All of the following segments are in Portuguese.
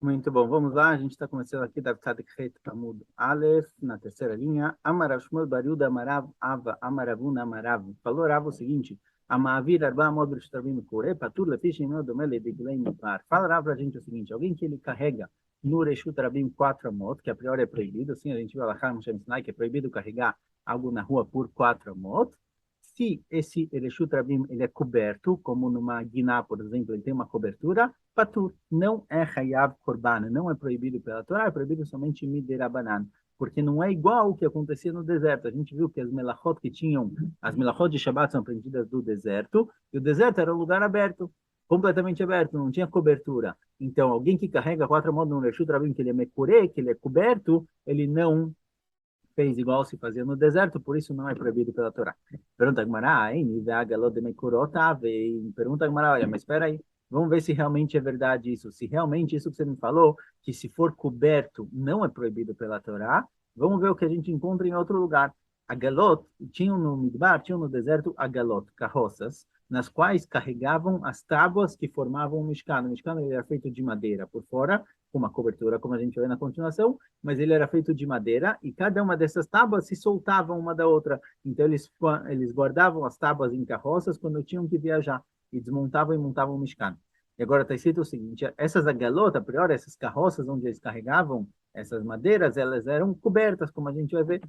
Muito bom, vamos lá, a gente está começando aqui da Tzadik Het Amud Aleph, na terceira linha. Amarav Shmuel Bar Yuda Amarav Ava Amaravuna Amarav. Falou Rav o seguinte, Amavir Arba Amod Rishtabim Kure, Patur Lefish Ino Domele de Gilei Mipar. Fala Rav pra gente o seguinte, alguém que ele carrega no Reshut Rabim 4 amot, que a priori é proibido, assim a gente viu Alachar Moshe Sinai, que é proibido carregar algo na rua por 4 amot. Se esse Reshut Rabim ele é coberto, como numa guiná, por exemplo, ele tem uma cobertura, Patur, não é Hayav Korban, não é proibido pela Torá, é proibido somente Midirabanan, porque não é igual o que acontecia no deserto. A gente viu que as melachot que tinham, as melachot de Shabbat são aprendidas do deserto, e o deserto era um lugar aberto, completamente aberto, não tinha cobertura. Então, alguém que carrega 4 mãos no Reshut Rabim, que ele é mekuré, que ele é coberto, ele não fez igual se fazia no deserto, por isso não é proibido pela Torá. Pergunta a Gemara, pergunta a Gemara, olha, mas espera aí, vamos ver se realmente é verdade isso. Se realmente isso que você me falou, que se for coberto não é proibido pela Torá, vamos ver o que a gente encontra em outro lugar. A galot, tinham no Midbar, tinham no deserto a galot, carroças, nas quais carregavam as tábuas que formavam o Mishkan. O Mishkan ele era feito de madeira por fora, com uma cobertura, como a gente vê na continuação, mas ele era feito de madeira e cada uma dessas tábuas se soltavam uma da outra. Então eles guardavam as tábuas em carroças quando tinham que viajar e desmontavam e montavam o Mishkan. E agora está escrito o seguinte, essas agalotas, a priori, essas carroças onde eles carregavam essas madeiras, elas eram cobertas, como a gente vai ver.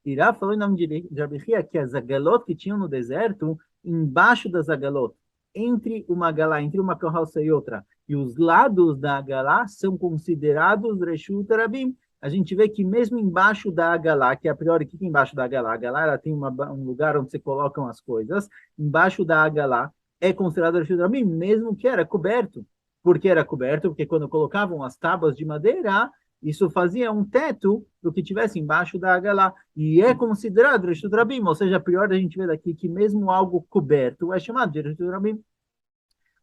E Rav falou em nome de Rabi que as agalot que tinham no deserto, embaixo das agalot, entre uma galá, entre uma carroça e outra, e os lados da galá são considerados Reshut Rabim. A gente vê que mesmo embaixo da galá, que a priori, o que é embaixo da galá? A galá ela tem um lugar onde se colocam as coisas, embaixo da galá é considerado Reshut Rabim, mesmo que era coberto. Por que era coberto? Porque quando colocavam as tábuas de madeira, isso fazia um teto do que tivesse embaixo da galá. E é considerado Reshut Rabim, ou seja, a priori a gente vê daqui que mesmo algo coberto é chamado de Reshut Rabim.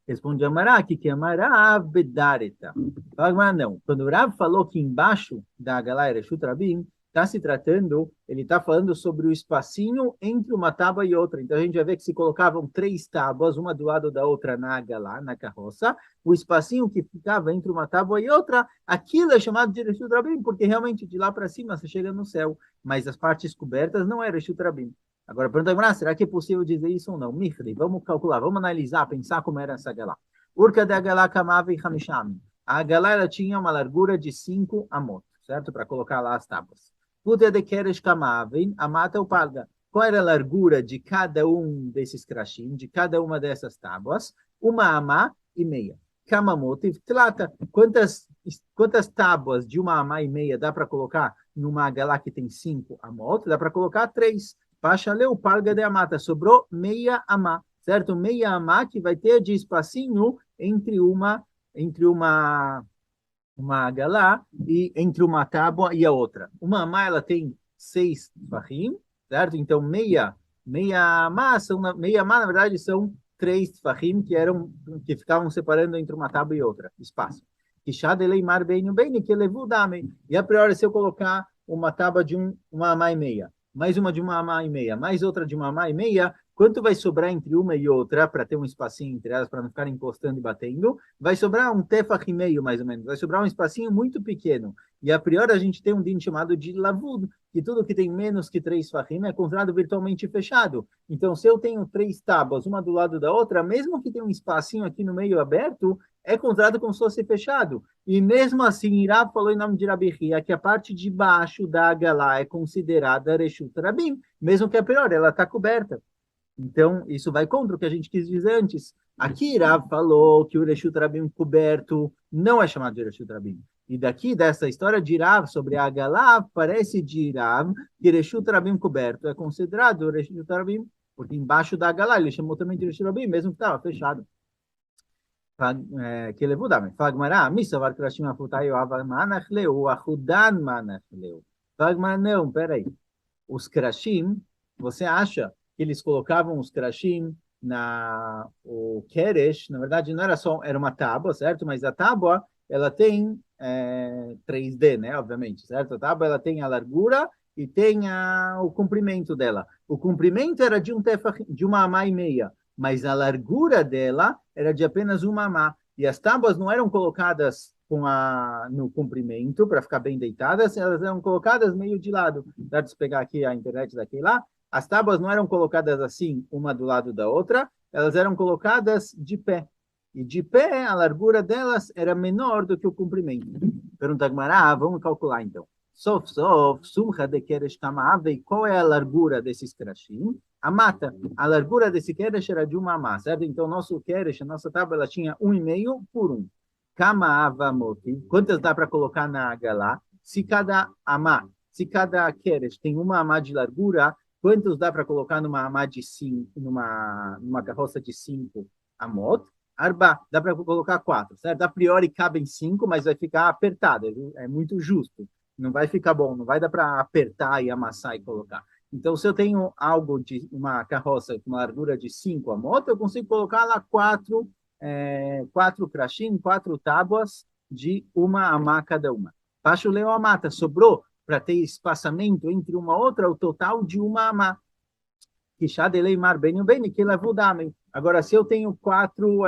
Responde Amará, que é Amará Bedareta. Fala, não. Quando o Rav falou que embaixo da galá era Reshut Rabim, está se tratando, ele está falando sobre o espacinho entre uma tábua e outra. Então a gente vai ver que se colocavam 3 tábuas, uma do lado da outra na galá, na carroça, o espacinho que ficava entre uma tábua e outra, aquilo é chamado de Reshut Rabim, porque realmente de lá para cima você chega no céu, mas as partes cobertas não é Reshut Rabim. Agora, pergunta, será que é possível dizer isso ou não? Mihri, vamos calcular, vamos analisar, pensar como era essa galá. Urca da galá kamava e hamisham. A galá ela tinha uma largura de 5 amot, certo? Para colocar lá as tábuas. Puta de keresh kamavin, amata o palga. Qual era a largura de cada um desses krashim, de cada uma dessas tábuas? Uma amá e meia. Kamamotiv tlata. Quantas tábuas de uma amá e meia dá para colocar numa galá que tem 5 amot? Dá para colocar 3. Pachaleu palga de amata, sobrou meia amá, certo? Meia amá que vai ter de espacinho entre uma galá e entre uma tábua e a outra. Uma amá ela tem 6 tfachim, certo? Então meia amá na verdade são 3 tfachim que ficavam separando entre uma tábua e outra, espaço. Que shadeleimar bem que levou dame. E a priori se eu colocar uma tábua de uma amá e meia, mais uma de uma amá e meia, mais outra de uma amá e meia, quanto vai sobrar entre uma e outra, para ter um espacinho entre elas, para não ficarem encostando e batendo? Vai sobrar um tefach e meio, mais ou menos. Vai sobrar um espacinho muito pequeno. E a priori a gente tem um din chamado de lavud, que tudo que tem menos que 3 fachim é considerado virtualmente fechado. Então, se eu tenho 3 tábuas, uma do lado da outra, mesmo que tenha um espacinho aqui no meio aberto, é considerado como se fosse fechado. E mesmo assim, Irav falou em nome de Rabi Hia que a parte de baixo da galá é considerada Reshut Rabim, mesmo que a priori ela está coberta. Então, isso vai contra o que a gente quis dizer antes. Aqui, Rav falou que o Reshut Rabim coberto não é chamado de Reshut Rabim. E daqui, dessa história de Rav sobre a galá, parece de Rav que Reshut Rabim coberto é considerado Reshut Rabim, porque embaixo da galá ele chamou também de Reshut Rabim, mesmo que estava fechado. Que levou da Fagmará, Misavar Krashim Afutaio Avamanach Leu, Ahudan Manach Leu. Fagmará, não, peraí. Os Krashim, você acha que eles colocavam os Krashim o Keresh, na verdade não era só, era uma tábua, certo? Mas a tábua, ela tem 3D, né? Obviamente, certo? A tábua, ela tem a largura e tem o comprimento dela. O comprimento era de uma amá e meia. mas a largura dela era de apenas uma amá. E as tábuas não eram colocadas no comprimento para ficar bem deitadas, elas eram colocadas meio de lado. Dá para pegar aqui a internet daqui lá. As tábuas não eram colocadas assim, uma do lado da outra, elas eram colocadas de pé. E de pé, a largura delas era menor do que o comprimento. Pergunta Agmará, vamos calcular então. Sof, sof, sumcha de keresh kamaave, qual é a largura desses krashim? A mata, a largura desse keresh era de uma amá, certo? Então, nosso keresh, a nossa tábua, ela tinha 1,5 por 1. Kamaava moti, quantas dá para colocar na galá? Se cada amá, se cada keresh tem uma amá de largura, quantos dá para colocar numa amá de 5, numa carroça de 5 amot? Arba, dá para colocar 4, certo? A priori cabem 5, mas vai ficar apertado, é muito justo. Não vai ficar bom, não vai dar para apertar e amassar e colocar. Então, se eu tenho algo de uma carroça com uma largura de 5 amot, eu consigo colocar lá 4 crachim, 4 tábuas de uma amá cada uma. Pacho leu a mata, sobrou para ter espaçamento entre uma outra, o total de uma amá. Que levou dame. Agora, se eu tenho 4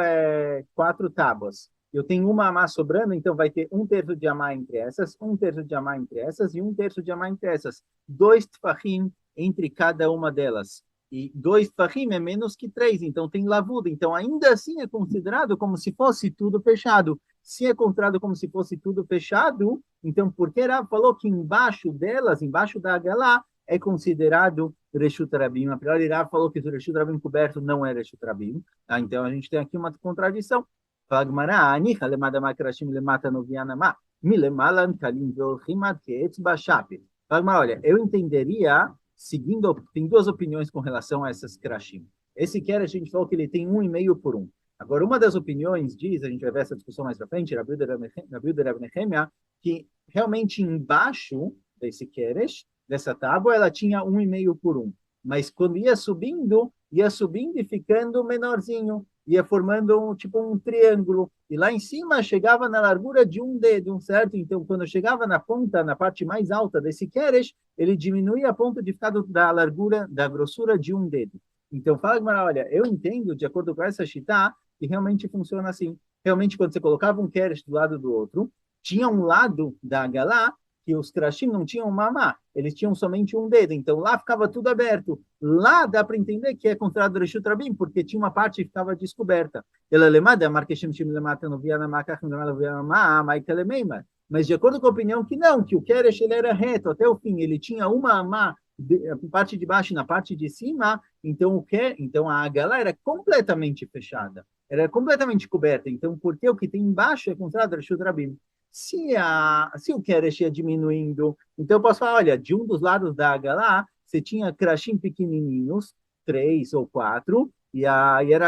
tábuas, eu tenho uma amá sobrando, então vai ter 1/3 de amá entre essas, 1/3 de amá entre essas e 1/3 de amá entre essas. 2 tfahim entre cada uma delas. E 2 tfahim é menos que 3, então tem lavuda. Então, ainda assim é considerado como se fosse tudo fechado. Se é considerado como se fosse tudo fechado, então por que Rav falou que embaixo delas, embaixo da galá, é considerado Reshut Rabim? A priori, Rav falou que o Reshut Rabim coberto não é Reshut Rabim. Então, a gente tem aqui uma contradição. Fala Gemara, Anicha lemada makrashim lemata novianama, milemalan kalim veolchimad keetzba shapir. Fala Gemara, olha, eu entenderia, seguindo, tem duas opiniões com relação a essas krashim. Esse que a gente falou que ele tem 1,5 por 1. Agora, uma das opiniões diz, a gente vai ver essa discussão mais para frente, Rabi Uda Rabi Nehemia, que realmente embaixo desse keresh, dessa tábua, ela tinha 1,5 por 1. Mas quando ia subindo e ficando menorzinho, ia formando tipo um triângulo. E lá em cima chegava na largura de um dedo, certo? Então, quando chegava na ponta, na parte mais alta desse keresh, ele diminuía a ponto de ficar da largura, da grossura de um dedo. Então, fala, olha, eu entendo, de acordo com essa shitá, que realmente funciona assim. Realmente, quando você colocava um keresh do lado do outro, tinha um lado da galá que os krashim não tinham uma amá, eles tinham somente um dedo, então lá ficava tudo aberto. Lá dá para entender que é considerado Reshut Rabim, porque tinha uma parte que ficava descoberta. Mas de acordo com a opinião que não, que o keresh ele era reto até o fim, ele tinha uma amá na parte de baixo e na parte de cima, então a galá era completamente fechada, era completamente coberta. Então, por que o que tem embaixo é considerado Reshut Rabim? Se o keresh ia diminuindo, então eu posso falar, olha, de um dos lados da galá, você tinha krashim pequenininhos, 3 ou 4,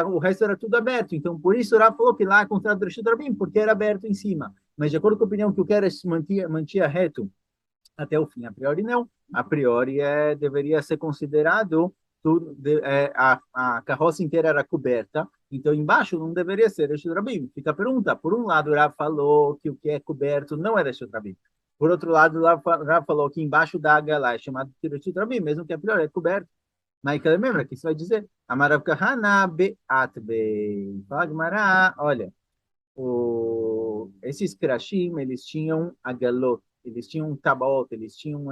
o resto era tudo aberto. Então, por isso o Rav falou que lá é considerado Reshut Rabim, porque era aberto em cima. Mas de acordo com a opinião que o keresh mantinha reto até o fim, a priori não. A priori deveria ser considerado a carroça inteira era coberta, então embaixo não deveria ser Reshut Rabim. Fica a pergunta, por um lado, o Rav falou que o que é coberto não é Reshut Rabim. Por outro lado, o Rav falou que embaixo da galá é chamado de Reshut Rabim, mesmo que a priori é coberto. Mas que lembra que isso vai dizer? Amarav kahana be'atbe. Fala Gemara, olha, esses krashim, eles tinham agalot, eles tinham tabaot, eles tinham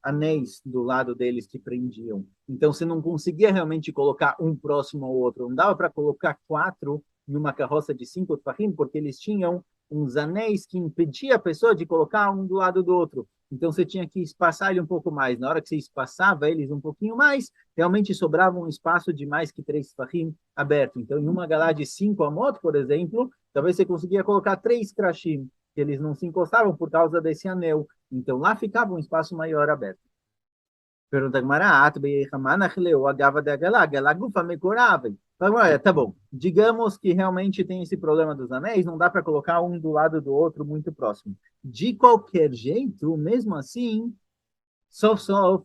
anéis do lado deles que prendiam. Então, você não conseguia realmente colocar um próximo ao outro. Não dava para colocar 4 numa carroça de 5 tefahim, porque eles tinham uns anéis que impediam a pessoa de colocar um do lado do outro. Então, você tinha que espaçar ele um pouco mais. Na hora que você espaçava eles um pouquinho mais, realmente sobrava um espaço de mais que 3 tefahim aberto. Então, em uma galá de 5 amot, por exemplo, talvez você conseguia colocar 3 krashim, que eles não se encostavam por causa desse anel. Então, lá ficava um espaço maior aberto. Pergunta Gemara, olha, tá bom. Digamos que realmente tem esse problema dos anéis, não dá para colocar um do lado do outro muito próximo. De qualquer jeito, mesmo assim, só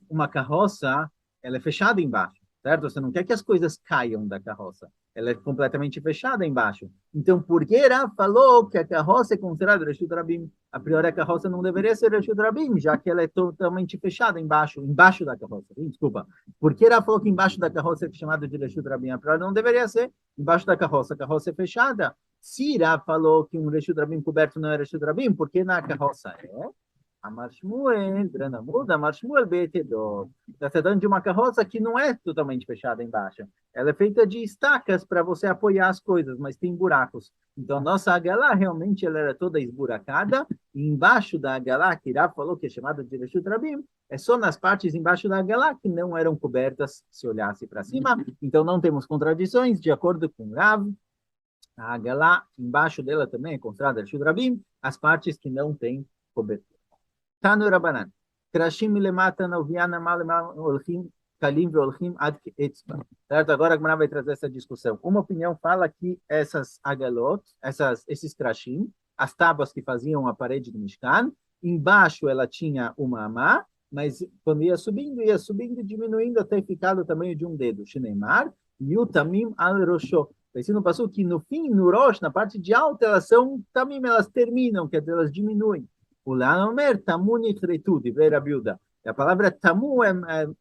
uma carroça, ela é fechada embaixo. certo? Você não quer que as coisas caiam da carroça. Ela é completamente fechada embaixo. Então, por que Rav falou que a carroça é considerada Reshut Rabim? A priori, a carroça não deveria ser Reshut Rabim, já que ela é totalmente fechada embaixo da carroça. Desculpa. Por que Rav falou que embaixo da carroça é chamado de Reshut Rabim? A priori não deveria ser embaixo da carroça. A carroça é fechada. Se Rav falou que um Reshut Rabim coberto não é Reshut Rabim, por que na carroça é? Amar Shmuel, grande muda, Amar Shmuel Betedor. Está se tratando de uma carroça que não é totalmente fechada embaixo. Ela é feita de estacas para você apoiar as coisas, mas tem buracos. Então, nossa Agalá realmente ela era toda esburacada. E embaixo da Agalá, que Rav falou que é chamada de Reshut Rabim, é só nas partes embaixo da Agalá que não eram cobertas se olhasse para cima. Então, não temos contradições. De acordo com Rav, a Agalá, embaixo dela também é considerada Reshut Rabim, as partes que não têm cobertura. Tanu Rabanan. Krashim milemata noviana malema olchim kalim veolchim ad etzba. Certo? Agora a Gemara vai trazer essa discussão. Uma opinião fala que essas agalot, esses krashim, as tábuas que faziam a parede do Mishkan, embaixo ela tinha uma amá, mas quando ia subindo, diminuindo até ficar do tamanho de um dedo. Shineimar, yutamim al rosho. Esse no passo que no fim, no rosh, na parte de alta, elas são tamim, elas terminam, quer dizer, elas diminuem. O Laomer, tamu nichretu, de Rabiuda. A palavra tamu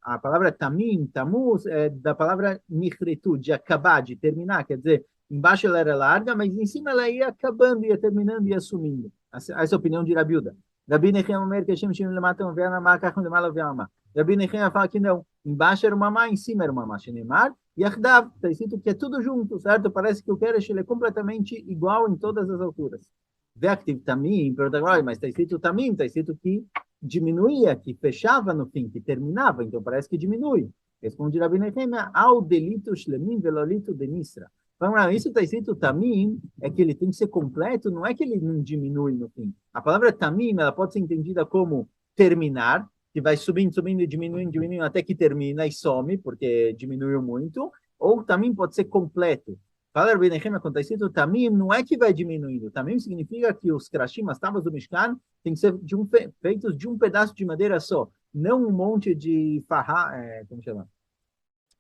a palavra tamim, tamu é da palavra nichretu, de acabar, de terminar. Quer dizer, embaixo ela era larga, mas em cima ela ia acabando, ia terminando, ia sumindo. Essa é a opinião de Rabiuda. Rabi Nechema Omer, que Hashem Shem Lematam Ve'anamá, Kachim Lemala Ve'anamá. Rabi Nechema fala que não. Embaixo era uma má, em cima era uma má. Shenemar, Yachdav, está escrito que é tudo junto, certo? Parece que o Keresh é completamente igual em todas as alturas. Ve'aktiv tamim, mas está escrito tamim, está escrito que diminuía, que fechava no fim, que terminava, então parece que diminui. Responde Rabi Nehemia, ao delito shlemim velolito de Nisra. Então, isso está escrito tamim, é que ele tem que ser completo, não é que ele não diminui no fim. A palavra tamim, ela pode ser entendida como terminar, que vai subindo, diminuindo, até que termina e some, porque diminuiu muito, ou tamim pode ser completo. Fala Rabi Nehemia, quando está escrito tamim, não é que vai diminuindo. Tamim significa que os krashim, as tábuas do Mishkan, tem que ser feitos de um pedaço de madeira só, não um monte de como chama?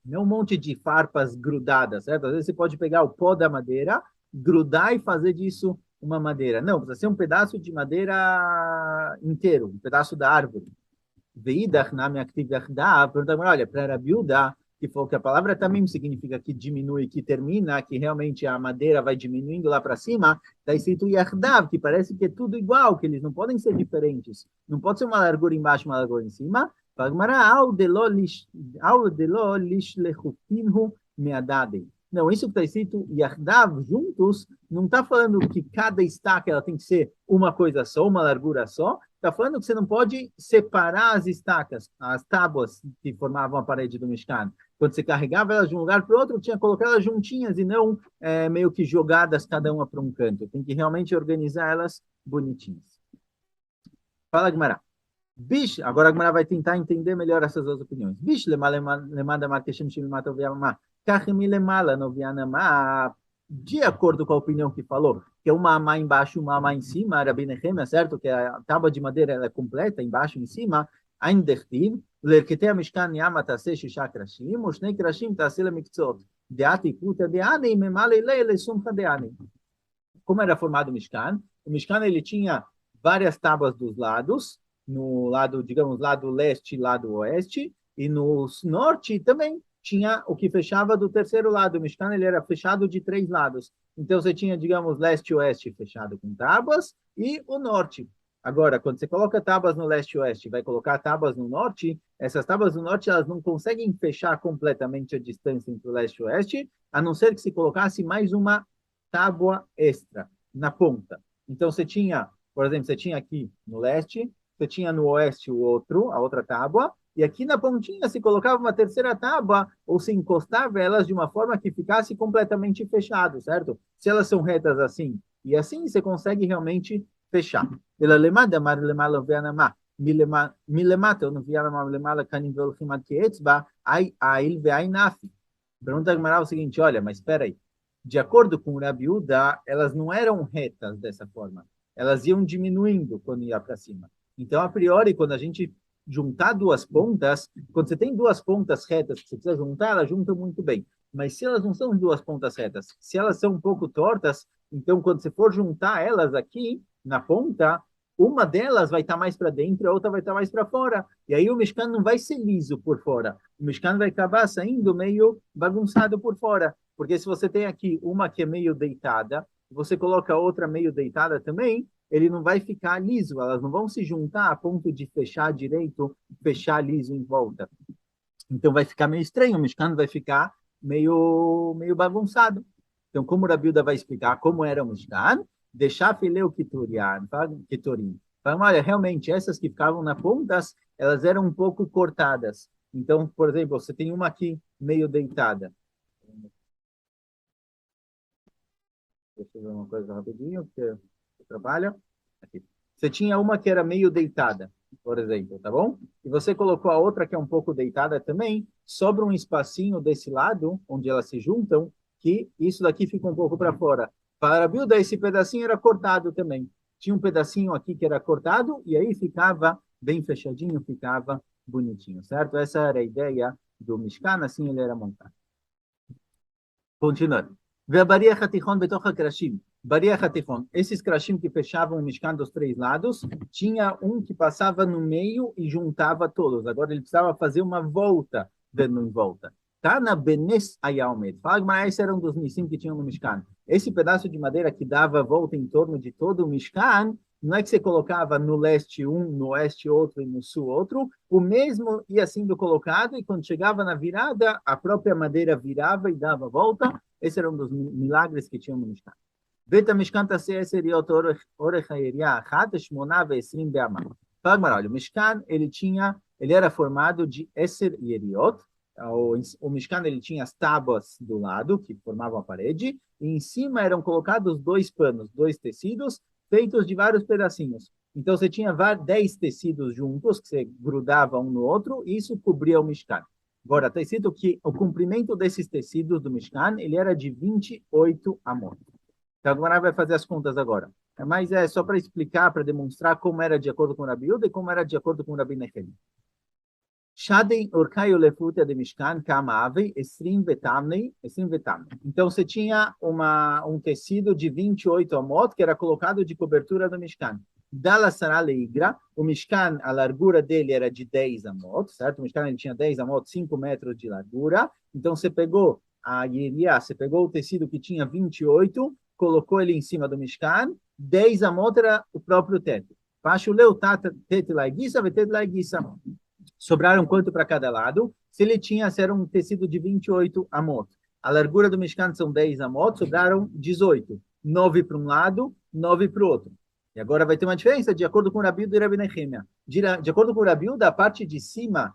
Não um monte de farpas grudadas, certo? Às vezes você pode pegar o pó da madeira, grudar e fazer disso uma madeira. Não, precisa ser um pedaço de madeira inteiro, um pedaço da árvore. Veidach nami aktiv yachdav, pergunta, olha, para Rabiuda, que falou que a palavra também significa que diminui, que termina, que realmente a madeira vai diminuindo lá para cima, está escrito yachdav, que parece que é tudo igual, que eles não podem ser diferentes. Não pode ser uma largura embaixo, uma largura em cima. Não, isso que está escrito yachdav, juntos, não está falando que cada estaca ela tem que ser uma coisa só, uma largura só. Está falando que você não pode separar as estacas, as tábuas que formavam a parede do Mishkan. Quando você carregava elas de um lugar para o outro, tinha que colocar elas juntinhas e não meio que jogadas cada uma para um canto. Tem que realmente organizar elas bonitinhas. Fala, Guimarães. Bish, agora a Gemara vai tentar entender melhor essas duas opiniões. Bish lemanda markeshem shimimata oviamá. Kachemi lemala novianamá. De acordo com a opinião que falou, que é uma amá embaixo, uma amá em cima, Rabi Nehemia, certo? Que a tábua de madeira ela é completa, embaixo e em cima. Aindertiv, lerketei mishkan yama taseh shisha krashim, ushnei krashim taseh lemiktzot. Deati puta deani, memale leile sumcha deani. Como era formado o Mishkan? O Mishkan ele tinha várias tábuas dos lados, no lado, digamos, lado leste e lado oeste, e no norte também tinha o que fechava do terceiro lado. O Mishkan ele era fechado de três lados. Então você tinha, digamos, leste e oeste fechado com tábuas e o norte. Agora, quando você coloca tábuas no leste e oeste, vai colocar tábuas no norte, essas tábuas no norte elas não conseguem fechar completamente a distância entre o leste e o oeste, a não ser que se colocasse mais uma tábua extra na ponta. Então você tinha, por exemplo, você tinha aqui no leste, você tinha no oeste a outra tábua, e aqui na pontinha se colocava uma terceira tábua, ou se encostava elas de uma forma que ficasse completamente fechado, certo? Se elas são retas assim e assim, você consegue realmente fechar. Ela lemada, mar lemala veanamá, milemata, eu não via lemala canim velchimad keetzba, ail veainafi. Pergunta a Gemara o seguinte, olha, mas espera aí. De acordo com o Rabiuda, elas não eram retas dessa forma. Elas iam diminuindo quando ia para cima. Então, a priori, quando a gente juntar duas pontas, quando você tem duas pontas retas que você precisa juntar, elas juntam muito bem. Mas se elas não são duas pontas retas, se elas são um pouco tortas, então quando você for juntar elas aqui na ponta, uma delas vai estar mais para dentro, a outra vai estar mais para fora. E aí o Mishkan não vai ser liso por fora. O Mishkan vai acabar saindo meio bagunçado por fora. Porque se você tem aqui uma que é meio deitada, você coloca a outra meio deitada também, ele não vai ficar liso, elas não vão se juntar a ponto de fechar direito, fechar liso em volta. Então vai ficar meio estranho, o Mishkan vai ficar meio bagunçado. Então, como o Rabilda vai explicar como era o Mishkan, deixar fileu Kitorim. Fala, olha, realmente, essas que ficavam na pontas, elas eram um pouco cortadas. Então, por exemplo, você tem uma aqui meio deitada. Deixa eu ver uma coisa rapidinho, porque eu trabalho. Aqui. Você tinha uma que era meio deitada, por exemplo, tá bom? E você colocou a outra que é um pouco deitada também, sobra um espacinho desse lado, onde elas se juntam, que isso daqui fica um pouco para fora. Para a Bilda, esse pedacinho era cortado também. Tinha um pedacinho aqui que era cortado, e aí ficava bem fechadinho, ficava bonitinho, certo? Essa era a ideia do Mishkan, assim ele era montado. Continuando. והבריח התיכון בתוך הקרשים. בריח התיכון. Esses crashim que fechavam o Mishkan dos três lados, tinha um que passava no meio e juntava todos. Agora ele precisava fazer uma volta dando em volta. Tá na Benes Ayaomed. Fala, mas esse era um dos Nissim que tinham no Mishkan. Esse pedaço de madeira que dava a volta em torno de todo o Mishkan, não é que você colocava no leste um, no oeste outro e no sul outro, o mesmo ia sendo colocado e quando chegava na virada, a própria madeira virava e dava a volta. Esse era um dos milagres que tinham no Mishkan. בית המשכן תעשה 10 יריות אורך היריעה אחת, 28 באמה. Fala, olha, o Mishkan, ele era formado de 10 yeriot. O Mishkan, ele tinha as tábuas do lado, que formavam a parede, e em cima eram colocados dois panos, dois tecidos, feitos de vários pedacinhos. Então, você tinha 10 tecidos juntos, que você grudava um no outro, e isso cobria o Mishkan. Agora, está escrito que o comprimento desses tecidos do Mishkan, ele era de 28 amot. Então, agora vai fazer as contas agora. Mas é só para explicar, para demonstrar como era de acordo com o Rabi Yehuda e como era de acordo com o Rabi Nechemia. Shadei orkaio lefuta de Mishkan kama avei esrim vetamnei. Então, você tinha um tecido de 28 amot, que era colocado de cobertura do Mishkan. Dala Sarah Leigra, o Mishkan, a largura dele era de 10 amot, certo? O Mishkan ele tinha 10 amot, 5 metros de largura. Então, você pegou a Yeria, você pegou o tecido que tinha 28, colocou ele em cima do Mishkan, 10 amot era o próprio teto. Sobraram quanto para cada lado? Se era um tecido de 28 amot. A largura do Mishkan são 10 amot, sobraram 18. 9 para um lado, 9 para o outro. E agora vai ter uma diferença de acordo com o Rabi Yehuda e Rabi Nechemia. De acordo com o Rabi Yehuda, a parte de cima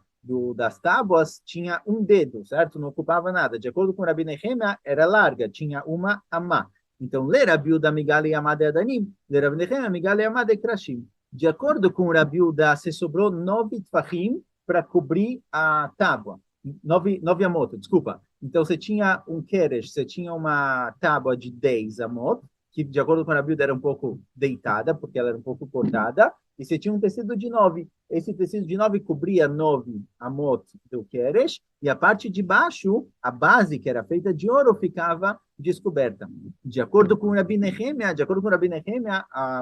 das tábuas tinha um dedo, certo? Não ocupava nada. De acordo com o Rabi Nechemia, era larga, tinha uma amá. Então, ler Rabi Yehuda Migali Amade Adanim, ler Rabi Nechemia Migali Amade Krashim. De acordo com o Rabi Yehuda, se sobrou 9 tfachim para cobrir a tábua. 9 amot, desculpa. Então, você tinha um keresh, você tinha uma tábua de 10 amot, que de acordo com a Rabi Yehuda era um pouco deitada, porque ela era um pouco cortada, e você tinha um tecido de 9. Esse tecido de 9 cobria 9 amot do keresh, e a parte de baixo, a base, que era feita de ouro, ficava descoberta. De acordo com o Rabi Nechemia,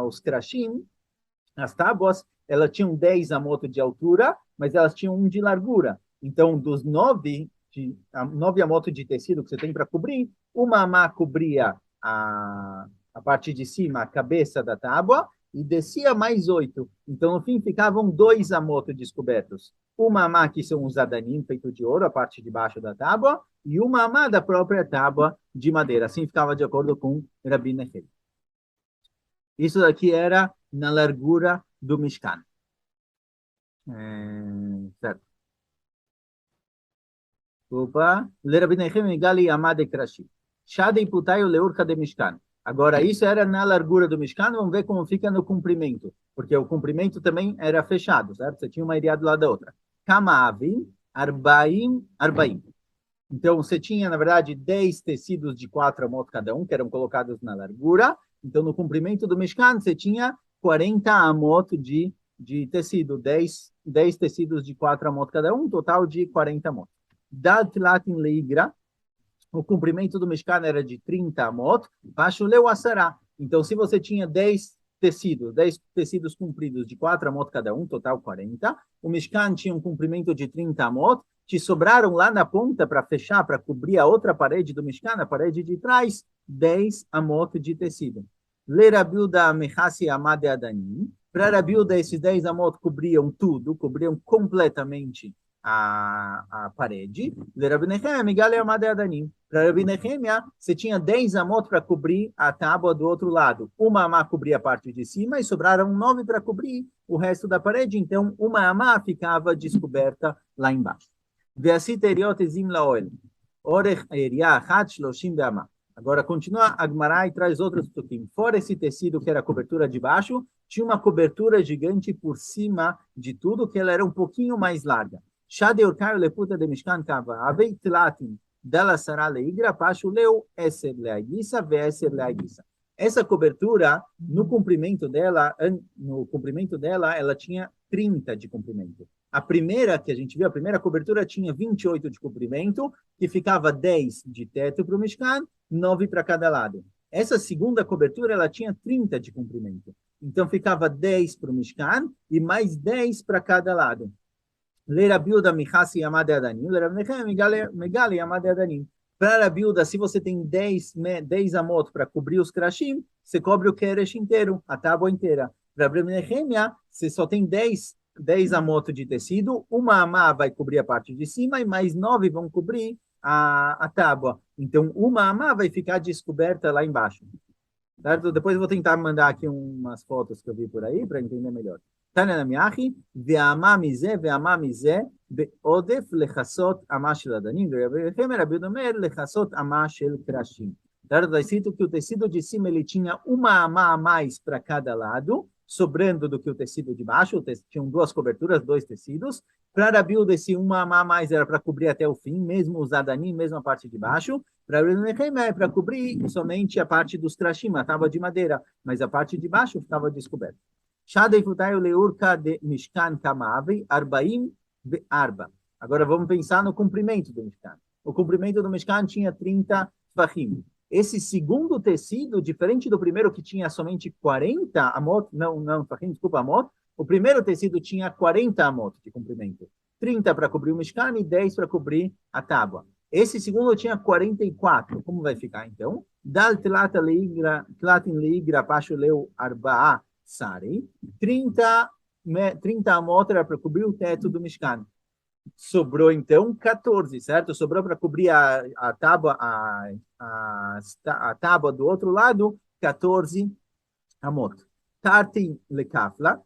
os krashim, as tábuas, elas tinham 10 amot de altura, mas elas tinham 1 de largura. Então, dos 9 amot de tecido que você tem para cobrir, uma amá cobria a parte de cima, a cabeça da tábua, e descia mais 8. Então, no fim, ficavam 2 amot descobertos. Uma amá, que são os adanim, feito de ouro, a parte de baixo da tábua, e uma amá da própria tábua de madeira. Assim ficava de acordo com Rabi Nechemia. Isso daqui era na largura do Mishkan. Certo. Opa. Rabi Nechemia Gali Amade Krashi. Shadei Putaio Leurka de Mishkan. Agora, isso era na largura do Mishkan, vamos ver como fica no comprimento, porque o comprimento também era fechado, certo? Você tinha uma iria do lado da outra. Kamavim, Arbaim. Então, você tinha, na verdade, 10 tecidos de 4 amot cada um, que eram colocados na largura. Então, no comprimento do Mishkan, você tinha 40 amot de tecido, 10 10 tecidos de 4 amot cada um, total de 40 amot. Dal tlatin leigra, o comprimento do Mishkan era de 30 amot, Pashuleu Asará. Então, se você tinha 10 tecidos compridos de 4 amot cada um, total 40, o Mishkan tinha um comprimento de 30 amot, te sobraram lá na ponta para fechar, para cobrir a outra parede do Mishkan, a parede de trás, 10 amot de tecido. Le Rabiuda Mechassi Amade Adanim. Para Rabiuda, esses 10 amot cobriam tudo, cobriam completamente a parede. Le Rabi Nehemia Migale Amade Adanim. Para Rabi Nehemia, você tinha 10 amot para cobrir a tábua do outro lado. Uma amá cobria a parte de cima e sobraram 9 para cobrir o resto da parede. Então, uma amá ficava descoberta lá embaixo. Agora continua a Gemara e traz outros tuquim. Fora esse tecido que era a cobertura de baixo, tinha uma cobertura gigante por cima de tudo, que ela era um pouquinho mais larga. Shade urkaio leputa de Mishkan kava, avei tlatin dela sará leigra, pacho leu eser leagissa, ve eser leagissa. Essa cobertura, no comprimento dela, ela tinha 30 de comprimento. A primeira que a gente viu, a primeira cobertura tinha 28 de comprimento, que ficava 10 de teto para o Mishkan, 9 para cada lado. Essa segunda cobertura, ela tinha 30 de comprimento. Então, ficava 10 para o Mishkan e mais 10 para cada lado. Lerabilda Michasi Yamade Adanim, Leravnechem Megali Yamade Adanim. Para a Bilda, se você tem 10 amot para cobrir os krashim, você cobre o keresh inteiro, a tábua inteira. Para a Nehemia, você só tem 10 amot de tecido, uma amá vai cobrir a parte de cima e mais 9 vão cobrir a tábua. Então, uma amá vai ficar descoberta lá embaixo. Certo? Depois eu vou tentar mandar aqui umas fotos que eu vi por aí para entender melhor. Tânia Namiachi, ve'amá mizé, ve'odef lechassot amá shel adanim, ve'rechem Rabi Omer lechassot amá shel krashim. Está escrito que o tecido de cima ele tinha uma amá a mais para cada lado, sobrando do que o tecido de baixo, tinham 2 coberturas, 2 tecidos. Para Rabi Uda, esse uma amá a mais era para cobrir até o fim, mesmo os adanim, mesmo a parte de baixo. Para Rabi Nehemia é para cobrir somente a parte dos krashim, a tábua de madeira, mas a parte de baixo estava descoberta. Shadei futayu leurka de Mishkan kamavi, arbaim be'arba. Agora vamos pensar no comprimento do Mishkan. O comprimento do Mishkan tinha 30 tfachim. Esse segundo tecido, diferente do primeiro que tinha somente 40 amot, não, tfachim, desculpa, amot, o primeiro tecido tinha 40 amot de comprimento. 30 para cobrir o Mishkan e 10 para cobrir a tábua. Esse segundo tinha 44. Como vai ficar então? Dal tlatin leigra pashu leu arba'a sari. 30 amot era para cobrir o teto do Mishkan. Sobrou então 14, certo? Sobrou para cobrir a tábua, a tábua do outro lado, 14 amot. Tartin lekafla.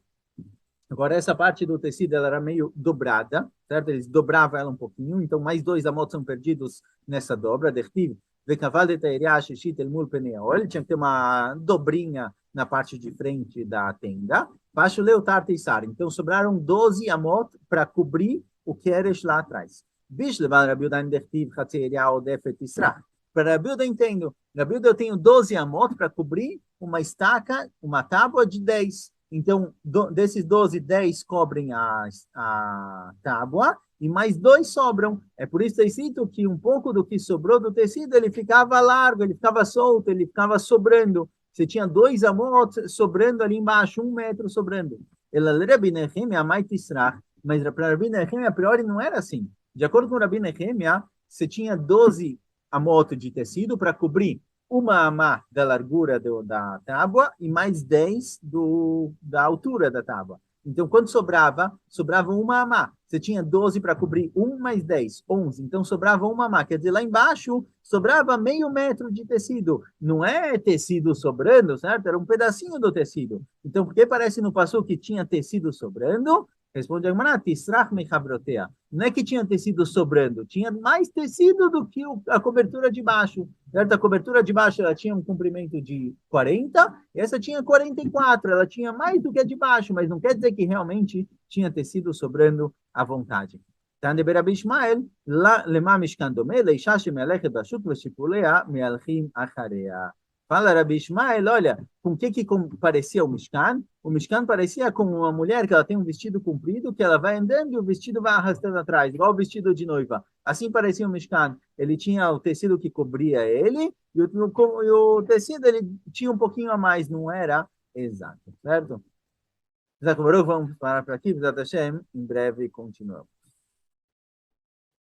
Agora, essa parte do tecido ela era meio dobrada, certo? Eles dobravam ela um pouquinho, então mais 2 amot são perdidos nessa dobra. Dertiv, vekaval de teiria shishit el mul peneol. Ele tinha que ter uma dobrinha na parte de frente da tenda. Baixo leu tarteissar. Então, sobraram 12 amot para cobrir o keresh lá atrás. Bishlevan Rabiuda dertiv chatzeria odefet isra. Para Rabiuda, entendo. Rabiuda, eu tenho 12 amot para cobrir uma estaca, uma tábua de 10. Então, desses 12, 10 cobrem a tábua e mais 2 sobram. É por isso que está escrito que um pouco do que sobrou do tecido, ele ficava largo, ele ficava solto, ele ficava sobrando. Você tinha 2 amot sobrando ali embaixo, 1 metro sobrando. Mas para Rabi Nehemia, a priori, não era assim. De acordo com Rabi Nehemia, você tinha 12 amot de tecido para cobrir uma amá da largura da tábua e mais 10 da altura da tábua. Então, quando sobrava uma amá. Você tinha 12 para cobrir 1 mais 10, 11. Então, sobrava uma amá. Quer dizer, lá embaixo, sobrava meio metro de tecido. Não é tecido sobrando, certo? Era um pedacinho do tecido. Então, por que parece no passo que tinha tecido sobrando? Responde a Gemara, tisrach mechabrotea. Não é que tinha tecido sobrando, tinha mais tecido do que a cobertura de baixo. Certo? A cobertura de baixo ela tinha um comprimento de 40, e essa tinha 44, ela tinha mais do que a de baixo, mas não quer dizer que realmente tinha tecido sobrando à vontade. Tande Berabi Ishmael, lema mishkan domeh, leisha shemelechet bashuk veshipulea mealchim acharea. Fala Rabi Ishmael, olha, com o que parecia o Mishkan? O Mishkan parecia como uma mulher que ela tem um vestido comprido, que ela vai andando e o vestido vai arrastando atrás, igual o vestido de noiva. Assim parecia o Mishkan. Ele tinha o tecido que cobria ele, e o tecido ele tinha um pouquinho a mais, não era exato, certo? Vamos parar por aqui, Hashem, em breve continuamos.